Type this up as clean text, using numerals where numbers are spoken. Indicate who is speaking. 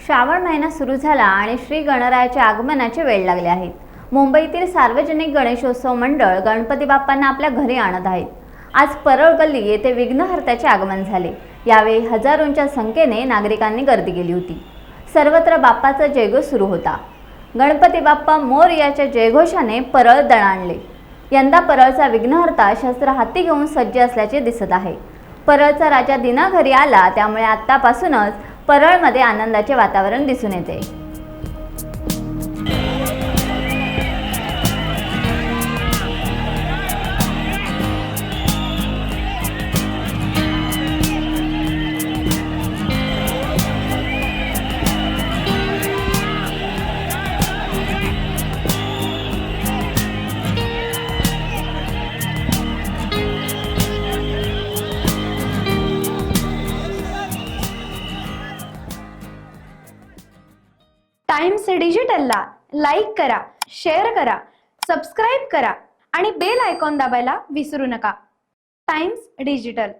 Speaker 1: श्रावण महिना सुरू झाला आणि श्री गणरायाच्या आगमनाचे वेळ लागले आहेत. मुंबईतील सार्वजनिक गणेशोत्सव मंडळ गणपती बाप्पांना आपल्या घरी आणत आहेत. आज परळ गल्ली येथे विघ्नहर्त्याचे आगमन झाले. यावेळी हजारोंच्या संख्येने नागरिकांनी गर्दी केली होती. सर्वत्र बाप्पाचा जयघोष सुरू होता. गणपती बाप्पा मोरयाच्या जयघोषाने परळ दणाणले. यंदा परळचा विघ्नहर्ता शस्त्र हाती घेऊन सज्ज असल्याचे दिसत आहे. परळचा राजा दिना घरी आला, त्यामुळे आत्तापासूनच परळमध्ये आनंदाचे वातावरण दिसून येते.
Speaker 2: टाइम्स डिजिटलला लाईक करा, शेअर करा, सबस्क्राईब करा आणि बेल आयकॉन दाबायला विसरू नका. Times digital.